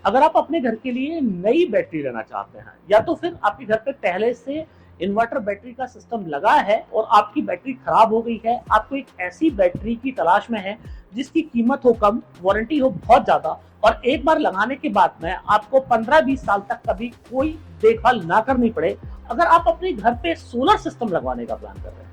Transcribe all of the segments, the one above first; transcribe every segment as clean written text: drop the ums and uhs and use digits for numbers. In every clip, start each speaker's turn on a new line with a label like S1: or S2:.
S1: अगर आप अपने घर के लिए नई बैटरी लेना चाहते हैं या तो फिर आपके घर पे पहले से इन्वर्टर बैटरी का सिस्टम लगा है और आपकी बैटरी खराब हो गई है, आपको एक ऐसी बैटरी की तलाश में है जिसकी कीमत हो कम, वारंटी हो बहुत ज्यादा और एक बार लगाने के बाद में आपको 15-20 साल तक कभी कोई देखभाल ना करनी पड़े। अगर आप अपने घर पे सोलर सिस्टम लगवाने का प्लान कर रहे हैं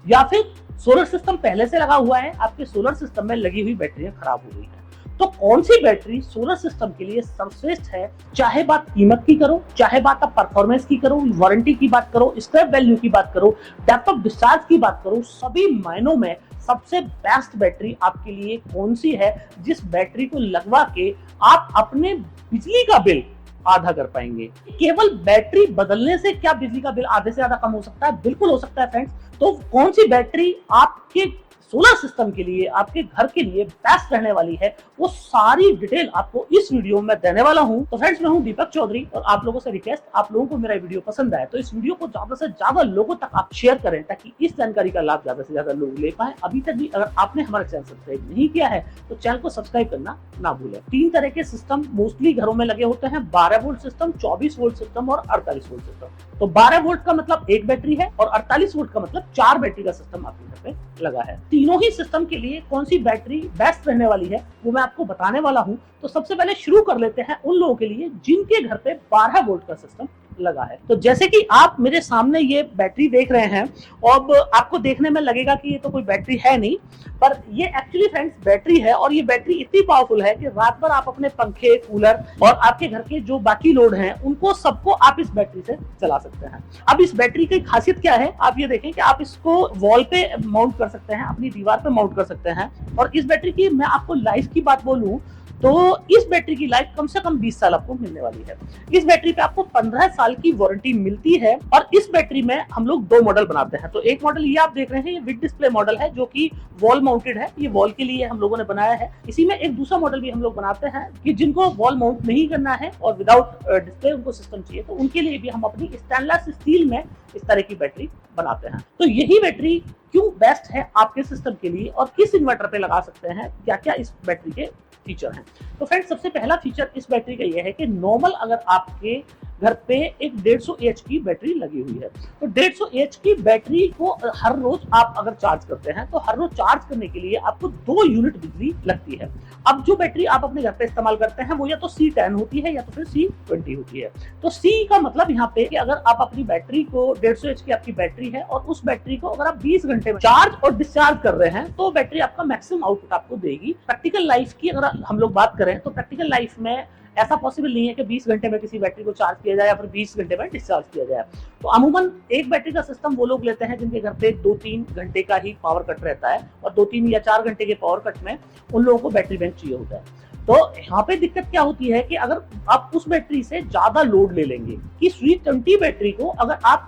S1: या फिर सोलर सिस्टम पहले से लगा हुआ है, आपके सोलर सिस्टम में लगी हुई बैटरियां खराब हो गई है, तो कौन सी बैटरी सोलर सिस्टम के लिए सर्वश्रेष्ठ है? चाहे बात कीमत की करो, चाहे बात आप परफॉर्मेंस की करो, वारंटी की बात करो, स्क्रैप वैल्यू की बात करो, डेप्थ ऑफ डिस्चार्ज की बात करो, सभी मायनों में सबसे बेस्ट बैटरी आपके लिए कौन सी है जिस बैटरी को लगवा के आप अपने बिजली का बिल आधा कर पाएंगे? केवल बैटरी बदलने से क्या बिजली का बिल आधे से ज्यादा कम हो सकता है? बिल्कुल हो सकता है फ्रेंड्स। तो कौन सी बैटरी आपके सोलर सिस्टम के लिए, आपके घर के लिए बेस्ट रहने वाली है, वो सारी डिटेल आपको इस वीडियो में देने वाला हूं। तो फ्रेंड्स, मैं हूं दीपक चौधरी और आप लोगों से रिक्वेस्ट, आप लोगों को मेरा वीडियो पसंद आए तो इस वीडियो को ज्यादा से ज्यादा लोगों तक आप शेयर करें ताकि इस जानकारी का लाभ ज्यादा से ज्यादा लोग ले पाए। अभी तक भी अगर आपने हमारा चैनल सब्सक्राइब नहीं किया है तो चैनल को सब्सक्राइब करना ना भूलें। 3 तरह के सिस्टम मोस्टली घरों में लगे होते हैं, 12 वोल्ट सिस्टम, 24 वोल्ट सिस्टम और 48 वोल्ट सिस्टम। तो 12 वोल्ट का मतलब एक बैटरी है और 48 वोल्ट का मतलब 4 बैटरी का सिस्टम आपके घर पे लगा है। तीनों ही सिस्टम के लिए कौन सी बैटरी बेस्ट रहने वाली है वो मैं आपको बताने वाला हूं। तो सबसे पहले शुरू कर लेते हैं उन लोगों के लिए जिनके घर पे 12 वोल्ट का सिस्टम लगा है। तो जैसे कि आप मेरे सामने ये बैटरी देख रहे हैं, अब आपको देखने में लगेगा कि ये तो कोई बैटरी है नहीं, पर ये एक्चुअली फ्रेंड्स बैटरी है और ये बैटरी इतनी पावरफुल है कि रात भर आप अपने पंखे, कूलर और आपके घर के जो बाकी लोड हैं उनको सबको आप इस बैटरी से चला सकते हैं। अब इस बैटरी की खासियत क्या है, आप ये देखें कि आप इसको वॉल पे माउंट कर सकते हैं, अपनी दीवार पे माउंट कर सकते हैं। और इस बैटरी की मैं आपको लाइफ की बात बोलूं तो इस बैटरी की लाइफ कम से कम 20 साल आपको मिलने वाली है। इस बैटरी पे आपको 15 साल की वारंटी मिलती है और इस बैटरी में हम लोग 2 मॉडल बनाते हैं। तो एक मॉडल ये आप देख रहे हैं, ये विद डिस्प्ले मॉडल है जो कि वॉल माउंटेड है, ये वॉल के लिए हम लोगों ने बनाया है। इसी में एक दूसरा मॉडल भी हम लोग बनाते हैं कि जिनको वॉल माउंट नहीं करना है और विदाउट डिस्प्ले उनको सिस्टम चाहिए, तो उनके लिए भी हम अपनी स्टेनलेस स्टील में इस तरह की बैटरी बनाते हैं। तो यही बैटरी क्यों बेस्ट है आपके सिस्टम के लिए और किस इन्वर्टर पे लगा सकते हैं, क्या क्या इस बैटरी के फीचर हैं। तो फ्रेंड्स, सबसे पहला फीचर इस बैटरी का यह है कि नॉर्मल अगर आपके घर पे एक 150 एच की बैटरी लगी हुई है तो 150 एच की बैटरी को हर रोज आप अगर चार्ज करते हैं तो हर रोज चार्ज करने के लिए आपको 2 यूनिट बिजली लगती है। अब जो बैटरी आप अपने घर पे इस्तेमाल करते हैं वो या तो C10 होती है या तो फिर C20 होती है। तो C का मतलब यहाँ पे कि अगर आप अपनी बैटरी को 150 एच की आपकी बैटरी है और उस बैटरी को अगर आप 20 घंटे में चार्ज और डिस्चार्ज कर रहे हैं तो बैटरी आपका मैक्सिमम आउटपुट आपको देगी। प्रैक्टिकल लाइफ की अगर हम लोग बात करें तो प्रैक्टिकल लाइफ में ऐसा पॉसिबल नहीं है कि 20 घंटे में किसी बैटरी को चार्ज किया जाए या फिर 20 घंटे में डिस्चार्ज किया जाए। तो अमूमन एक बैटरी का सिस्टम वो लोग लेते हैं जिनके घर पे 2-3 घंटे का ही पावर कट रहता है और 2-3 या 4 घंटे के पावर कट में उन लोगों को बैटरी बैंक चाहिए होता है। तो यहाँ पे दिक्कत क्या होती है कि अगर आप उस बैटरी से ज्यादा लोड ले लेंगे कि C20 बैटरी को अगर आप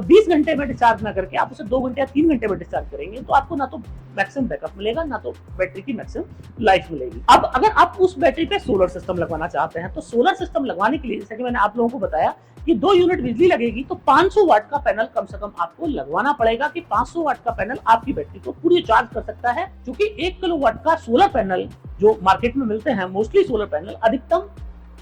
S1: 20 घंटे में डिस्चार्ज ना करके आप उसे 2 घंटे या 3 घंटे में डिस्चार्ज करेंगे तो आपको ना तो मैक्सिमम बैकअप मिलेगा ना तो बैटरी की मैक्सिमम लाइफ मिलेगी। अब अगर आप उस बैटरी पे सोलर सिस्टम लगवाना चाहते हैं तो सोलर सिस्टम लगवाने के लिए जैसे कि मैंने आप लोगों को बताया कि 2 यूनिट बिजली लगेगी तो 500 वाट का पैनल कम से कम आपको लगवाना पड़ेगा कि 500 वाट का पैनल आपकी बैटरी को पूरी चार्ज कर सकता है। क्योंकि 1 किलोवाट का सोलर पैनल जो मार्केट में मिलते हैं, मोस्टली सोलर पैनल अधिकतम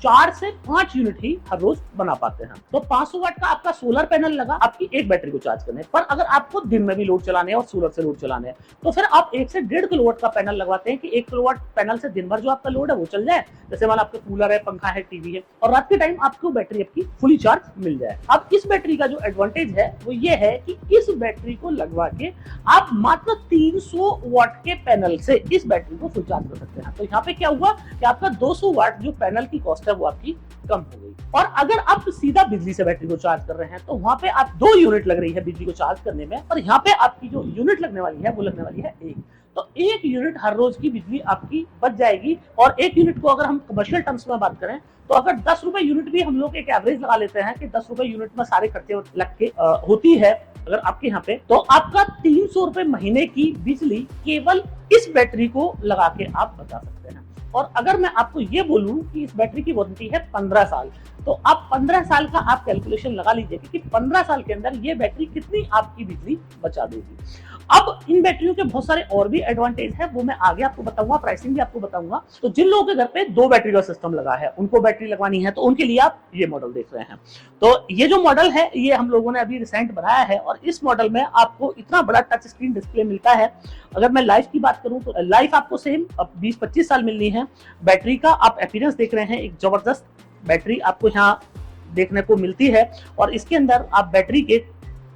S1: 4 से 5 यूनिट ही हर रोज बना पाते हैं। तो 500 वाट का आपका सोलर पैनल लगा आपकी एक बैटरी को चार्ज करने पर। अगर आपको दिन में भी लोड चलाने और सोलर से लोड चलाने हैं तो फिर आप 1 से 1.5 किलोवाट का पैनल लगवाते हैं कि 1 किलोवाट पैनल से दिन भर जो आपका लोड है वो चल जाए। जैसे मान आपका कूलर है, पंखा है, टीवी है और रात के टाइम आपको बैटरी आपकी फुली चार्ज मिल जाए। अब इस बैटरी का जो एडवांटेज है वो ये है कि इस बैटरी को लगवा के आप मात्र 300 वाट के पैनल से इस बैटरी को फुल चार्ज कर सकते हैं। तो यहाँ पे क्या हुआ कि आपका 200 वाट जो पैनल की कॉस्ट वो आपकी कम हो गई। और अगर आप सीधा बिजली से बैटरी को चार्ज कर रहे हैं तो वहां पे आप 2 यूनिट लग रही है बिजली को चार्ज करने में और यहाँ पे आपकी जो यूनिट लगने वाली है वो लगने वाली है 1। तो 1 यूनिट हर रोज की बिजली आपकी बच जाएगी। और 1 यूनिट को अगर हम कमर्शियल टर्म्स में बात करें तो अगर 10 रुपए यूनिट भी हम लोग एक एवरेज लगा लेते हैं कि 10 रुपए यूनिट में सारे खर्चे लग के होती है अगर आपके यहाँ पे, तो आपका 300 रुपए महीने की बिजली केवल इस बैटरी को लगा के आप बचा सकते हैं। और अगर मैं आपको ये बोलूं कि इस बैटरी की वारंटी है 15 साल, तो आप 15 साल का आप कैलकुलेशन लगा लीजिए कि 15 साल के अंदर ये बैटरी कितनी आपकी बिजली बचा देगी। अब इन बैटरियों के बहुत सारे और भी एडवांटेज है, वो मैं आगे आपको बताऊंगा, प्राइसिंग भी आपको बताऊंगा। तो जिन लोगों के घर पे 2 बैटरी का सिस्टम लगा है, उनको बैटरी लगवानी है, तो उनके लिए आप ये मॉडल देख रहे हैं। तो ये जो मॉडल है ये हम लोगों ने अभी रिसेंट बनाया है, और इस मॉडल में आपको इतना बड़ा टच स्क्रीन डिस्प्ले मिलता है। अगर मैं लाइफ की बात करूं तो लाइफ आपको सेम 20-25 साल मिलनी है। बैटरी का आप अपीयरेंस देख रहे हैं, एक जबरदस्त बैटरी आपको यहाँ देखने को मिलती है, और इसके अंदर आप बैटरी के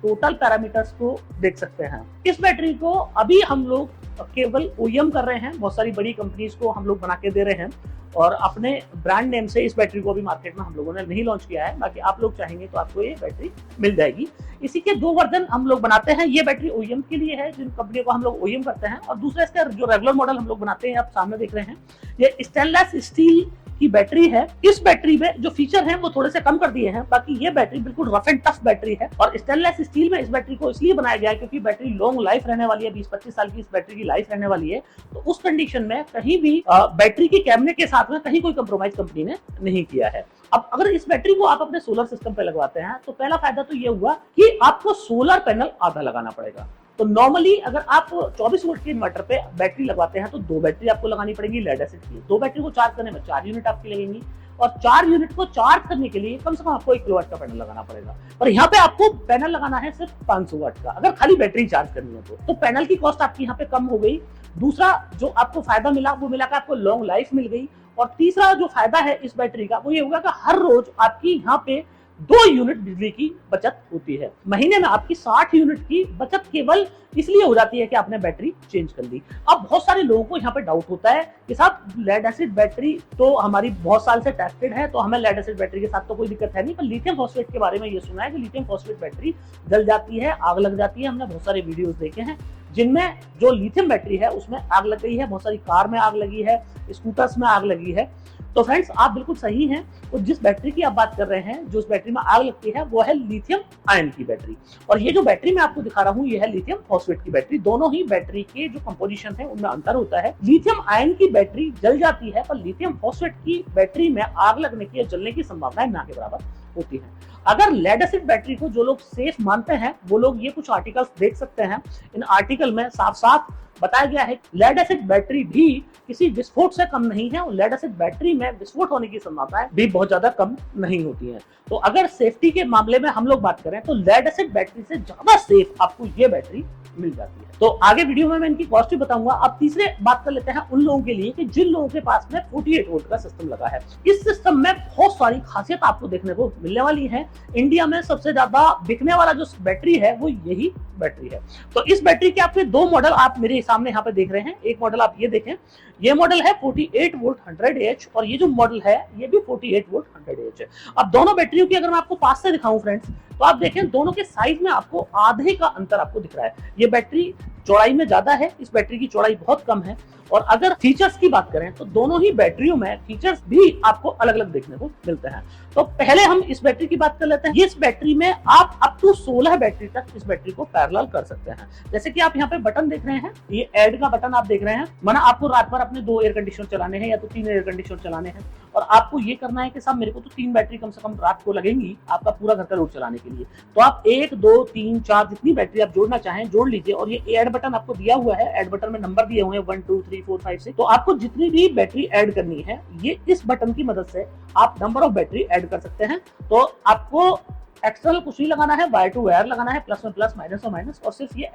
S1: टोटल पैरामीटर्स को देख सकते हैं। इस बैटरी को अभी हम लोग केवल ओईएम कर रहे हैं, बहुत सारी बड़ी कंपनीज को हम लोग बना के दे रहे हैं, और अपने ब्रांड नेम से इस बैटरी को अभी मार्केट में हम लोगों ने नहीं लॉन्च किया है। बाकी आप लोग चाहेंगे तो आपको ये बैटरी मिल जाएगी। इसी के 2 वर्जन हम लोग बनाते हैं। ये बैटरी ओईएम के लिए है, जिन कंपनियों को हम लोग ओईएम करते हैं, और दूसरा इसका जो रेगुलर मॉडल हम लोग बनाते हैं, आप सामने देख रहे हैं, ये स्टेनलेस स्टील की बैटरी है। इस बैटरी में जो फीचर हैं वो थोड़े से कम कर दिए हैं, बाकी ये बैटरी बिल्कुल रफ एंड टफ बैटरी है। और स्टेनलेस स्टील में इस बैटरी को इसलिए बनाया गया है क्योंकि बैटरी लॉन्ग लाइफ रहने वाली है, 20-25 साल की इस बैटरी की लाइफ रहने वाली है। तो उस कंडीशन में कहीं भी बैटरी के कैबिनेट के साथ में कहीं कोई कंप्रोमाइज कंपनी ने नहीं किया है। अब अगर इस बैटरी को आप अपने सोलर सिस्टम पे लगवाते हैं तो पहला फायदा तो ये हुआ कि आपको सोलर पैनल आधा लगाना पड़ेगा। तो नॉर्मली अगर आप 24 वोल्ट के इन्वर्टर पे बैटरी लगवाते हैं तो 2 बैटरी आपको लगानी पड़ेगी लेड एसिड की। 2 बैटरी को चार्ज करने में 4 यूनिट आपकी लगेंगी, और 4 यूनिट को चार्ज करने के लिए कम से कम आपको 1 किलोवाट का पैनल लगाना पड़ेगा। और यहाँ पे आपको पैनल लगाना है सिर्फ 500 वाट का, अगर खाली बैटरी चार्ज करनी है तो पैनल की कॉस्ट आपकी यहाँ पे कम हो गई। दूसरा जो आपको फायदा मिला वो मिला कि आपको लॉन्ग लाइफ मिल गई। और तीसरा जो फायदा है इस बैटरी का वो ये होगा कि हर रोज आपकी यहाँ पे 2 यूनिट बिजली की बचत होती है। महीने में आपकी 60 यूनिट की बचत केवल इसलिए हो जाती है कि आपने बैटरी चेंज कर ली। अब बहुत सारे लोगों को यहाँ पे डाउट होता है कि साहब लेड एसिड बैटरी तो हमारी बहुत साल से टेस्टेड है, तो हमें लेड एसिड बैटरी के साथ तो कोई दिक्कत है नहीं, पर लिथियम फॉस्फेट के बारे में ये सुना है कि लिथियम फॉस्फेट बैटरी जल जाती है, आग लग जाती है। हमने बहुत सारे वीडियोस देखे हैं जिनमें जो लिथियम बैटरी है उसमें आग लग गई है, बहुत सारी कार में आग लगी है, स्कूटर्स में आग लगी है। तो फ्रेंड्स आप बिल्कुल सही हैं, और जिस बैटरी की आप बात कर रहे हैं, जो उस बैटरी में आग लगती है वो है लिथियम आयन की बैटरी। और ये जो बैटरी मैं आपको दिखा रहा हूँ ये है लिथियम फॉस्फेट की बैटरी। दोनों ही बैटरी के जो कंपोजिशन है उनमें अंतर होता है। लिथियम आयन की बैटरी जल जाती है, पर लिथियम फॉस्फेट की बैटरी में आग लगने की या जलने की संभावनाएं ना के बराबर होती है। अगर लेड एसिड बैटरी को जो लोग सेफ मानते हैं वो लोग ये कुछ आर्टिकल्स देख सकते हैं। इन आर्टिकल में साफ साफ बताया गया है लेड एसिड बैटरी भी किसी विस्फोट से कम नहीं है, और लेड एसिड बैटरी में विस्फोट होने की संभावनाएं भी बहुत ज्यादा कम नहीं होती हैं। तो अगर सेफ्टी के मामले में हम लोग बात करें तो लेड एसिड बैटरी से ज्यादा सेफ आपको ये बैटरी मिल जाती है। तो आगे वीडियो में मैं इनकी कॉस्ट भी बताऊंगा। अब तीसरे बात कर लेते हैं उन लोगों के लिए कि जिन लोगों के पास में 48 वोल्ट का सिस्टम लगा है। इस सिस्टम में बहुत सारी खासियत आपको देखने को मिलने वाली है। इंडिया में सबसे ज्यादा बिकने वाला जो बैटरी है वो यही बैटरी है। तो इस बैटरी के आपके 2 मॉडल आप मेरे सामने यहाँ पे देख रहे हैं। एक मॉडल आप ये देखें, ये मॉडल है 48 वोल्ट 100H, और ये जो मॉडल है ये भी 48 वोल्ट 100H है। अब दोनों बैटरियों की अगर मैं आपको पास से दिखाऊं फ्रेंड्स, तो आप देखें दोनों के साइज में आपको आधे का अंतर आपको दिख रहा है। ये बैटरी चौड़ाई में ज्यादा है, इस बैटरी की चौड़ाई बहुत कम है। और अगर फीचर्स की बात करें तो दोनों ही बैटरियों में फीचर्स भी आपको अलग अलग देखने को मिलते हैं। तो पहले हम इस बैटरी की बात कर लेते हैं। इस बैटरी में आप अप टू 16 बैटरी तक इस बैटरी को पैरेलल कर सकते हैं। जैसे कि आप यहाँ पे बटन देख रहे हैं, ये ऐड का बटन आप देख रहे हैं, माना आपको रात भर अपने 2 एयर कंडीशनर चलाने हैं या तो 3 एयर कंडीशनर चलाने हैं, और आपको ये करना है कि साहब मेरे को तो 3 बैटरी कम से कम रात को लगेंगी आपका पूरा घर का लोड चलाने के लिए। तो आप 1, 2, 3, 4 जितनी बैटरी आप जोड़ना चाहें जोड़ लीजिए। और ये ऐड बटन आपको दिया हुआ है, ऐड बटन में नंबर दिए हुए हैं 1, 2, 3, 4, 5, 6। तो आपको जितनी भी बैटरी ऐड करनी है ये इस बटन की मदद से आप नंबर ऑफ बैटरी ऐड कर सकते हैं। तो आपको एक्सटर्नल कुछ नहीं लगाना है, वायर टू वायर लगाना है, प्लस में प्लस, माइनस में माइनस, और सिर्फ ये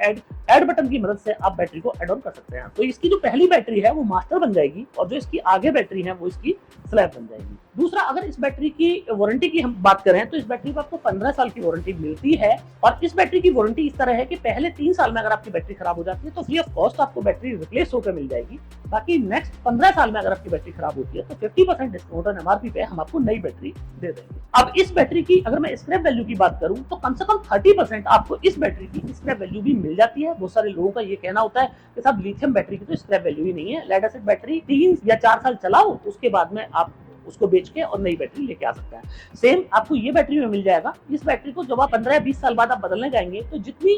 S1: ऐड बटन की मदद से आप बैटरी को ऐड ऑन कर सकते हैं। तो इसकी जो पहली बैटरी है वो मास्टर बन जाएगी, और जो इसकी आगे बैटरी है वो इसकी स्लैब बन जाएगी। दूसरा, अगर इस बैटरी की वारंटी की हम बात करें तो इस बैटरी पर आपको 15 साल की वारंटी मिलती है। और इस बैटरी की वारंटी इस तरह है कि पहले 3 साल में अगर आपकी बैटरी खराब हो जाती है तो फ्री ऑफ कॉस्ट आपको बैटरी रिप्लेस होकर मिल जाएगी। बाकी नेक्स्ट 15 साल में अगर आपकी बैटरी खराब होती है तो 50% डिस्काउंट ऑन एमआरपी पे हम आपको नई बैटरी दे देंगे। अब इस बैटरी की अगर मैं स्क्रैप वैल्यू की बात करूं तो कम से कम 30% आपको इस बैटरी की स्क्रैप वैल्यू भी मिल जाती है। बहुत सारे लोगों का ये कहना होता है कि साहब लिथियम बैटरी की तो स्क्रैप वैल्यू ही नहीं है, लेड एसिड बैटरी 3 या 4 साल चलाओ उसके बाद में आप उसको बेच के और नई बैटरी लेके आ सकते हैं। सेम आपको ये बैटरी में मिल जाएगा। इस बैटरी को जब आप 15 या 20 साल बाद आप बदलने जाएंगे तो जितनी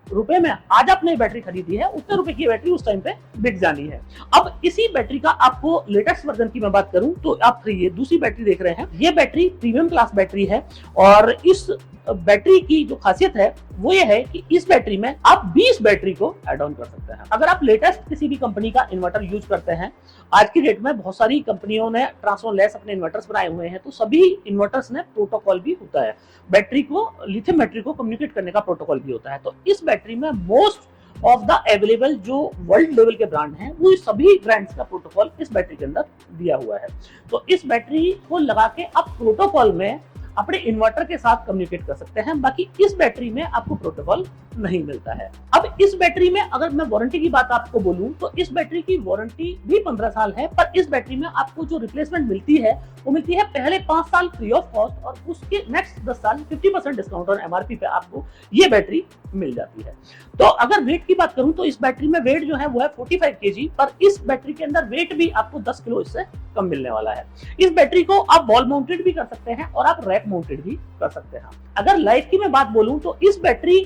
S1: रुपए में आज आपने बैटरी खरीदी है उतने रुपए की बैटरी उस टाइम पे बिक जानी है। अब इसी बैटरी का आपको लेटेस्ट वर्जन की मैं बात करूं तो आप ये दूसरी बैटरी देख रहे हैं, ये बैटरी प्रीमियम क्लास बैटरी है और इस बैटरी की जो खासियत है वो ये है कि इस बैटरी में आप 20 बैटरी को ऐड ऑन कर सकते हैं। अगर आप लेटेस्ट किसी भी कंपनी का इन्वर्टर यूज करते हैं, आज की डेट में बहुत सारी कंपनियों ने ट्रांसफॉर्मलेस अपने इन्वर्टर्स बनाए हुए हैं, तो सभी इन्वर्टर्स ने प्रोटोकॉल भी होता है, बैटरी को लिथियम बैटरी को कम्युनिकेट करने का प्रोटोकॉल भी होता है। तो इस बैटरी में मोस्ट ऑफ द अवेलेबल जो वर्ल्ड लेवल के ब्रांड हैं वो सभी ब्रांड्स का प्रोटोकॉल इस बैटरी के अंदर दिया हुआ है। तो इस बैटरी को लगा के आप प्रोटोकॉल में अपने इन्वर्टर के साथ कम्युनिकेट कर सकते हैं, बाकी इस बैटरी में आपको प्रोटोकॉल नहीं मिलता है। अब इस बैटरी में अगर मैं वारंटी की बात आपको बोलूं तो इस बैटरी की वारंटी भी 15 साल है, पर इस बैटरी में आपको जो रिप्लेसमेंट मिलती है वो मिलती है पहले 5 साल फ्री ऑफ कॉस्ट और उसके नेक्स्ट 10 साल 50% डिस्काउंट और एमआरपी पे आपको ये बैटरी मिल जाती है। तो अगर वेट की बात करूं तो इस बैटरी में वेट जो है वो है 45 kg, पर इस बैटरी के अंदर वेट भी आपको 10 किलो इससे कम मिलने वाला है। इस बैटरी को आप वॉल माउंटेड भी कर सकते हैं और आप रैक माउंटेड भी कर सकते हैं। अगर लाइफ की मैं बात बोलूं तो इस बैटरी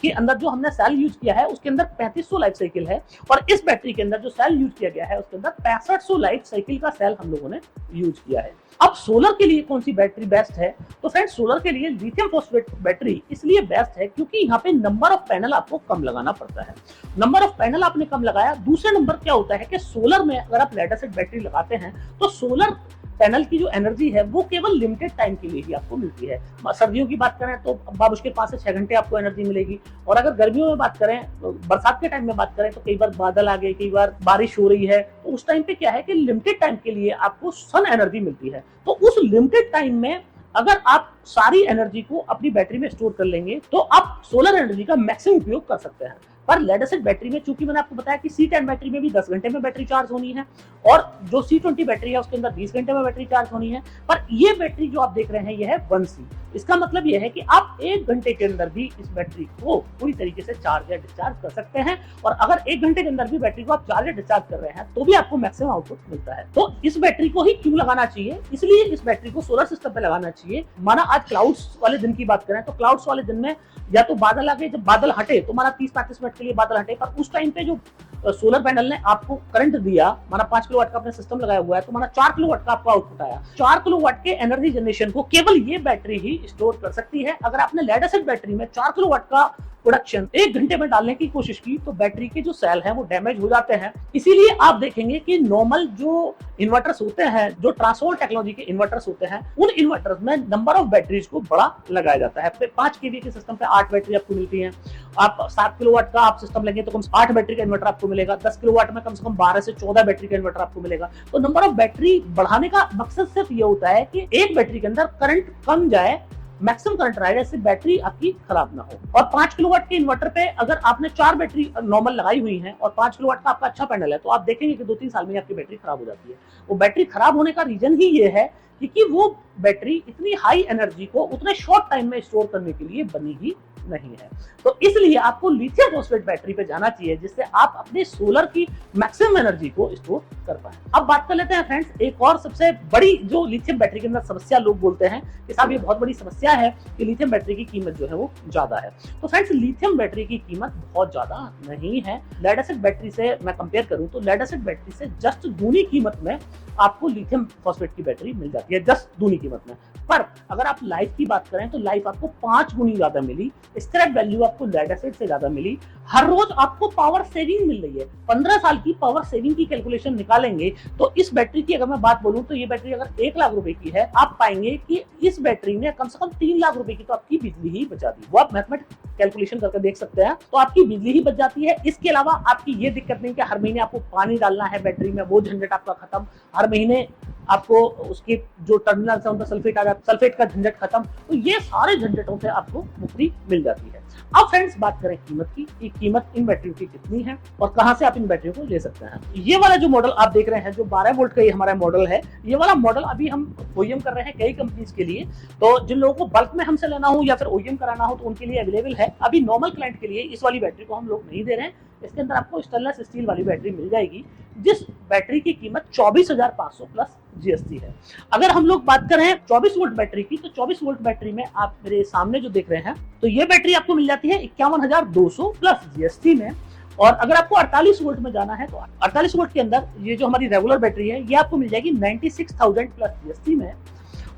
S1: के अंदर जो हमने सेल यूज किया है उसके अंदर 3500 लाइफ साइकिल है और इस बैटरी के अंदर जो सेल यूज किया गया है उसके अंदर 6500 लाइफ साइकिल का सेल हम लोगों ने यूज किया है। अब सोलर के लिए कौन सी बैटरी बेस्ट है, तो फ्रेंड्स सोलर के लिए लिथियम फॉस्फेट बैटरी इसलिए बेस्ट है क्योंकि यहाँ पे नंबर ऑफ पैनल आपको कम लगाना पड़ता है। नंबर ऑफ पैनल आपने कम लगाया, दूसरे नंबर क्या होता है कि सोलर में अगर आप लेड एसिड बैटरी लगाते हैं तो सोलर पैनल की जो एनर्जी है वो केवल लिमिटेड टाइम के लिए ही आपको मिलती है। सर्दियों की बात करें तो मुश्किल 5 से 6 घंटे आपको एनर्जी मिलेगी, और अगर गर्मियों में बात करें, बरसात के टाइम में बात करें तो कई बार बादल आ गए, कई बार बारिश हो रही है, तो उस टाइम पे क्या है कि लिमिटेड टाइम के लिए आपको सन एनर्जी मिलती है। तो उस लिमिटेड टाइम में अगर आप सारी एनर्जी को अपनी बैटरी में स्टोर कर लेंगे तो आप सोलर एनर्जी का मैक्सिमम उपयोग कर सकते हैं। पर लेड एसिड बैटरी में, चूंकि मैंने आपको बताया कि C10 बैटरी में भी 10 घंटे में बैटरी चार्ज होनी है और जो C20 बैटरी है उसके अंदर 20 घंटे में बैटरी चार्ज होनी है, पर ये बैटरी जो आप देख रहे हैं ये है 1C। इसका मतलब ये है कि आप 1 घंटे के अंदर भी इस बैटरी को पूरी तरीके से चार्ज या डिस्चार्ज कर सकते हैं, और अगर 1 घंटे के अंदर भी बैटरी को आप चार्ज या डिस्चार्ज कर रहे हैं तो भी आपको मैक्सिमम आउटपुट मिलता है। तो इस बैटरी को ही क्यों लगाना चाहिए, इसलिए इस बैटरी को सोलर सिस्टम पे लगाना चाहिए। माना आज क्लाउड्स वाले दिन की बात करें तो क्लाउड्स वाले दिन में या तो बादल आ गए, जब बादल हटे तो माना 30-35 मिनट के लिए बादल हटे, पर उस टाइम पे जो सोलर पैनल ने आपको करंट दिया, माना 5 किलोवाट का आपने सिस्टम लगाया हुआ है तो माना 4 किलोवाट का आपको आउटपुट आया। 4 किलोवाट के एनर्जी जनरेशन को केवल ये बैटरी ही स्टोर कर सकती है। अगर आपने लेड एसिड बैटरी में 4 किलोवाट का प्रोडक्शन 1 घंटे में डालने की कोशिश की तो बैटरी के जो सेल हैं वो डैमेज हो जाते हैं। इसीलिए आप देखेंगे कि नॉर्मल जो इन्वर्टर्स होते हैं, जो ट्रांसफॉर्मर टेक्नोलॉजी के इन्वर्टर्स होते हैं, उन इन्वर्टर्स में नंबर ऑफ बैटरीज को बड़ा लगाया जाता है। 5 केवी के सिस्टम पे 8 बैटरी आपको मिलती है। आप 7 किलोवाट का आप सिस्टम लेंगे तो कम से 8 बैटरी का इन्वर्टर आपको मिलेगा। 10 किलोवाट में कम से कम 12 से 14 बैटरी का इन्वर्टर आपको मिलेगा। तो नंबर ऑफ बैटरी बढ़ाने का मकसद सिर्फ ये होता है कि एक बैटरी के अंदर करंट कम जाए, मैक्सिमम करंट रहे, इससे बैटरी आपकी खराब ना हो। और 5 किलोवाट के इन्वर्टर पे अगर आपने 4 बैटरी नॉर्मल लगाई हुई है और 5 किलोवाट का आपका अच्छा पैनल है तो आप देखेंगे कि 2-3 साल में आपकी बैटरी खराब हो जाती है। वो बैटरी खराब होने का रीजन ही ये है क्योंकि वो बैटरी इतनी हाई एनर्जी को उतने शॉर्ट टाइम में स्टोर करने के लिए बनी ही नहीं है। तो इसलिए आपको लिथियम फॉस्फेट बैटरी पे जाना चाहिए जिससे आप अपने सोलर की मैक्सिमम एनर्जी को स्टोर कर पाए। अब बात कर लेते हैं फ्रेंड्स एक और सबसे बड़ी जो लिथियम बैटरी के अंदर समस्या लोग बोलते हैं कि साहब ये बहुत बड़ी समस्या है कि लिथियम बैटरी की कीमत जो है वो ज्यादा है। तो फ्रेंड्स लिथियम बैटरी की कीमत बहुत ज्यादा नहीं है। लेड एसिड बैटरी से मैं कंपेयर करूं तो लेड एसिड बैटरी से जस्ट दूनी कीमत में आपको लिथियम फॉस्फेट की बैटरी मिल जाती है, जस्ट दूनी कीमत में। पर अगर आप लाइफ की बात करें तो लाइफ आपको 5 गुनी ज्यादा मिली, स्क्रैप वैल्यू आपको लेड एसिड से ज्यादा मिली, हर रोज आपको पावर सेविंग मिल रही है। 15 साल की पावर सेविंग की कैलकुलेशन निकालेंगे तो इस बैटरी की अगर मैं बात बोलूं तो ये बैटरी अगर 1 लाख रुपए की है, आप पाएंगे कि इस बैटरी ने कम से कम 3 लाख रुपए की तो आपकी बिजली ही बचा दी। वो आप मैथमेटिक्स कैलकुलेशन करके देख सकते हैं, तो आपकी बिजली ही बच जाती है। इसके अलावा आपकी ये दिक्कत नहीं कि हर महीने आपको पानी डालना है बैटरी में, वो झंझट आपका खत्म। हर महीने आपको उसके जो टर्मिनल है उनका सल्फेट आ जाता, सल्फेट का झंझट खत्म। तो ये सारे झंझटों से आपको मुक्ति मिल जाती है। अब फ्रेंड्स बात करें कीमत की कि कीमत इन बैटरियों की कितनी है और कहां से आप इन बैटरियों को ले सकते हैं। ये वाला जो मॉडल आप देख रहे हैं जो 12 वोल्ट का ये हमारा मॉडल है, ये वाला मॉडल अभी हम ओईएम कर रहे हैं कई कंपनीज के लिए। तो जिन लोगों को बल्क में हमसे लेना हो या फिर ओईएम कराना हो तो उनके लिए अवेलेबल है। अभी नॉर्मल क्लाइंट के लिए इस वाली बैटरी को हम लोग नहीं दे रहे हैं इसके अंदर आपको स्टेनलेस स्टील वाली बैटरी मिल जाएगी, जिस बैटरी की कीमत 24,500 प्लस जीएसटी है। अगर हम लोग बात करें 24 वोल्ट बैटरी की, तो 24 वोल्ट बैटरी में आप मेरे सामने जो देख रहे हैं, तो ये बैटरी आपको मिल जाती है 51,200 प्लस जीएसटी में। और अगर आपको 48 वोल्ट में जाना है, तो 48 वोल्ट के अंदर ये जो हमारी रेगुलर बैटरी है, ये आपको मिल जाएगी 96,000 प्लस जीएसटी में।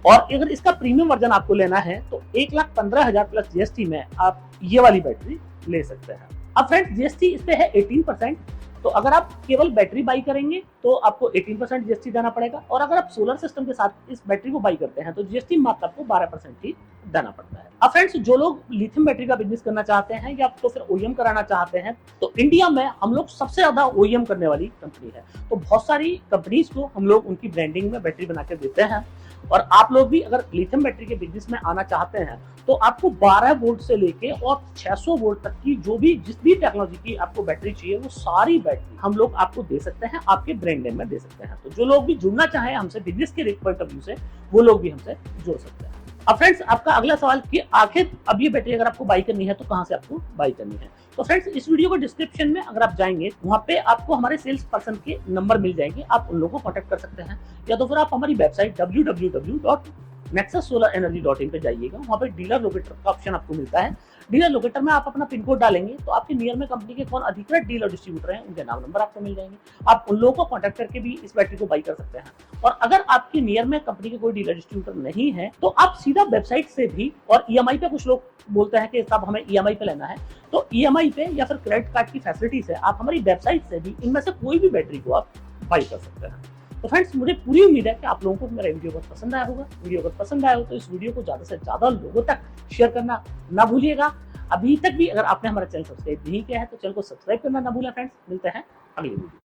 S1: और अगर इसका प्रीमियम वर्जन आपको लेना है, तो 1,15,000 प्लस जीएसटी में आप ये वाली बैटरी ले सकते हैं। अब फ्रेंड्स, जीएसटी इस पे है 18%, तो अगर आप केवल बैटरी बाई करेंगे तो आपको 18% जीएसटी देना पड़ेगा, और अगर आप सोलर सिस्टम के साथ इस बैटरी को बाई करते हैं तो जीएसटी मात्र आपको 12% ही देना पड़ता है। अब फ्रेंड्स, जो लोग लिथियम बैटरी का बिजनेस करना चाहते हैं या तो फिर ओईएम कराना चाहते हैं, तो इंडिया में हम लोग सबसे ज्यादा ओईएम करने वाली कंपनी है। तो बहुत सारी कंपनीज को हम लोग उनकी ब्रांडिंग में बैटरी बना के देते हैं। और आप लोग भी अगर लिथियम बैटरी के बिजनेस में आना चाहते हैं, तो आपको 12 वोल्ट से लेके और 600 वोल्ट तक की जिस भी टेक्नोलॉजी की आपको बैटरी चाहिए, वो सारी बैटरी हम लोग आपको दे सकते हैं, आपके ब्रांड नेम में दे सकते हैं। तो जो लोग भी जुड़ना चाहें हमसे बिजनेस के पॉइंट ऑफ व्यू से, वो लोग भी हमसे जुड़ सकते हैं। अब फ्रेंड्स, आपका अगला सवाल कि आखिर अब ये बैटरी अगर आपको बाई करनी है तो कहां से आपको बाई करनी है। तो फ्रेंड्स, इस वीडियो को डिस्क्रिप्शन में अगर आप जाएंगे, वहां पे आपको हमारे सेल्स पर्सन के नंबर मिल जाएंगे, आप उन लोगों को कॉन्टेक्ट कर सकते हैं। या तो फिर आप हमारी वेबसाइट www.nexussolarenergy.in पे जाइएगा, वहां पे डीलर लोकेटर का ऑप्शन आपको मिलता है। डीलर लोकेटर में आप अपना पिन कोड डालेंगे तो आपके नियर में कंपनी के कौन अधिकृत डीलर डिस्ट्रीब्यूटर हैं, उनके नाम नंबर आपको मिल जाएंगे। आप उन लोगों को कॉन्टेक्ट करके भी इस बैटरी को बाई कर सकते हैं। और अगर आपके नियर में कंपनी के कोई डीलर डिस्ट्रीब्यूटर नहीं है, तो आप सीधा वेबसाइट से भी, और ईएमआई पे कुछ लोग बोलते हैं कि साहब हमें ईएमआई पे लेना है, तो ईएमआई पे या फिर क्रेडिट कार्ड की फैसिलिटी से आप हमारी वेबसाइट से भी इनमें से कोई भी बैटरी को आप बाई कर सकते हैं। तो फ्रेंड्स, मुझे पूरी उम्मीद है कि आप लोगों को मेरा वीडियो बहुत पसंद आया होगा। वीडियो अगर पसंद आया हो तो इस वीडियो को ज्यादा से ज्यादा लोगों तक शेयर करना ना भूलिएगा। अभी तक भी अगर आपने हमारा चैनल सब्सक्राइब नहीं किया है तो चैनल को सब्सक्राइब करना ना भूलें। फ्रेंड्स, मिलते हैं अगली वीडियो।